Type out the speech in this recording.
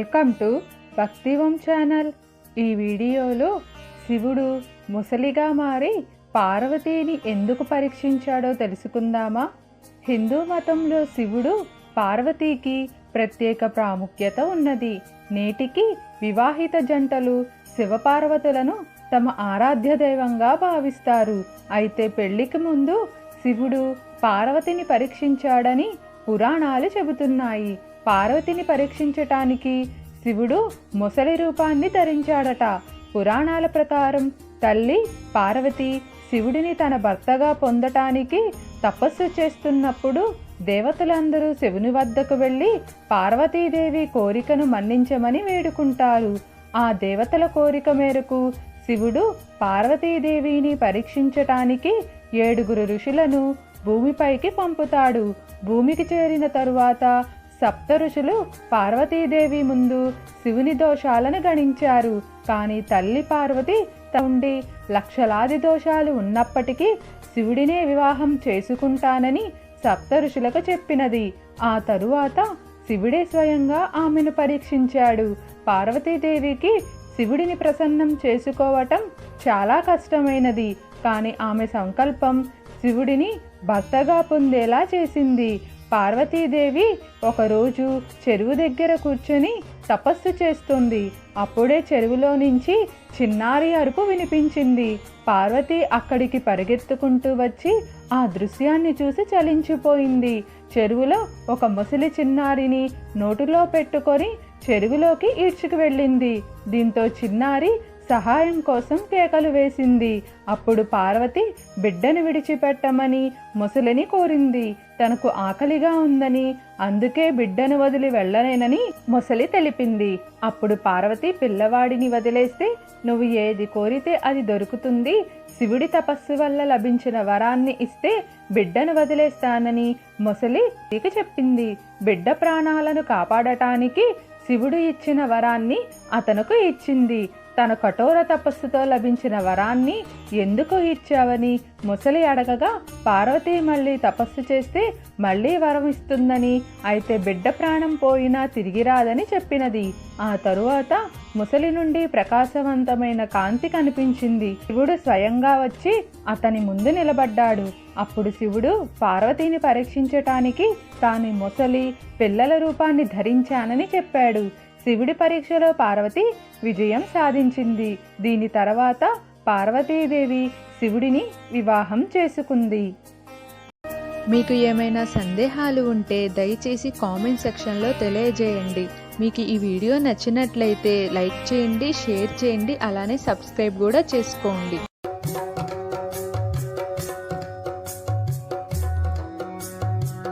Welcome to భక్తివం channel. ఈ వీడియోలో శివుడు ముసలిగా మారి పార్వతీని ఎందుకు పరీక్షించాడో తెలుసుకుందామా? హిందూ మతంలో శివుడు పార్వతీకి ప్రత్యేక ప్రాముఖ్యత ఉన్నది. నేటికి వివాహిత జంటలు శివపార్వతులను తమ ఆరాధ్య దైవంగా భావిస్తారు. అయితే పెళ్లికి ముందు శివుడు పార్వతిని పరీక్షించాడని పురాణాలు చెబుతున్నాయి. పార్వతిని పరీక్షించటానికి శివుడు ముసలి రూపాన్ని ధరించాడట. పురాణాల ప్రకారం తల్లి పార్వతి శివుడిని తన భర్తగా పొందటానికి తపస్సు చేస్తున్నప్పుడు దేవతలందరూ శివుని వద్దకు వెళ్ళి పార్వతీదేవి కోరికను మన్నించమని వేడుకుంటారు. ఆ దేవతల కోరిక మేరకు శివుడు పార్వతీదేవిని పరీక్షించటానికి 7 ఋషులను భూమిపైకి పంపుతాడు. భూమికి చేరిన తరువాత సప్త ఋషులు పార్వతీదేవి ముందు శివుని దోషాలను గణించారు. కానీ తల్లి పార్వతి ఉండి లక్షలాది దోషాలు ఉన్నప్పటికీ శివుడినే వివాహం చేసుకుంటానని సప్త ఋషులకు చెప్పినది. ఆ తరువాత శివుడే స్వయంగా ఆమెను పరీక్షించాడు. పార్వతీదేవికి శివుడిని ప్రసన్నం చేసుకోవటం చాలా కష్టమైనది. కానీ ఆమె సంకల్పం శివుడిని భర్తగా పొందేలా చేసింది. పార్వతీదేవి ఒకరోజు చెరువు దగ్గర కూర్చొని తపస్సు చేస్తుంది. అప్పుడే చెరువులో నుంచి చిన్నారి అరుపు వినిపించింది. పార్వతి అక్కడికి పరిగెత్తుకుంటూ వచ్చి ఆ దృశ్యాన్ని చూసి చలించిపోయింది. చెరువులో ఒక ముసలి చిన్నారిని నోటిలో పెట్టుకొని చెరువులోకి ఈడ్చుకు వెళ్ళింది. దీంతో చిన్నారి సహాయం కోసం కేకలు వేసింది. అప్పుడు పార్వతి బిడ్డను విడిచిపెట్టమని ముసలిని కోరింది. తనకు ఆకలిగా ఉందని, అందుకే బిడ్డను వదిలి వెళ్ళలేనని ముసలి తెలిపింది. అప్పుడు పార్వతి పిల్లవాడిని వదిలేస్తే నువ్వు ఏది కోరితే అది దొరుకుతుంది, శివుడి తపస్సు వల్ల లభించిన వరాన్ని ఇస్తే బిడ్డను వదిలేస్తానని ముసలి చెప్పింది. బిడ్డ ప్రాణాలను కాపాడటానికి శివుడు ఇచ్చిన వరాన్ని అతనుకు ఇచ్చింది. తన కఠోర తపస్సుతో లభించిన వరాన్ని ఎందుకు ఇచ్చావని ముసలి అడగగా పార్వతి మళ్ళీ తపస్సు చేస్తే మళ్ళీ వరం ఇస్తుందని, అయితే బిడ్డ ప్రాణం పోయినా తిరిగి రాదని చెప్పినది. ఆ తరువాత ముసలి నుండి ప్రకాశవంతమైన కాంతి కనిపించింది. శివుడు స్వయంగా వచ్చి అతని ముందు నిలబడ్డాడు. అప్పుడు శివుడు పార్వతిని పరీక్షించటానికి తాను ముసలి పిల్లల రూపాన్ని ధరించానని చెప్పాడు. శివుడి పరీక్షలో పార్వతి విజయం సాధించింది. దీని తర్వాత పార్వతీదేవి శివుడిని వివాహం చేసుకుంది. మీకు ఏమైనా సందేహాలు ఉంటే దయచేసి కామెంట్ సెక్షన్లో తెలియజేయండి. మీకు ఈ వీడియో నచ్చినట్లయితే లైక్ చేయండి, షేర్ చేయండి, అలానే సబ్స్క్రైబ్ కూడా చేసుకోండి.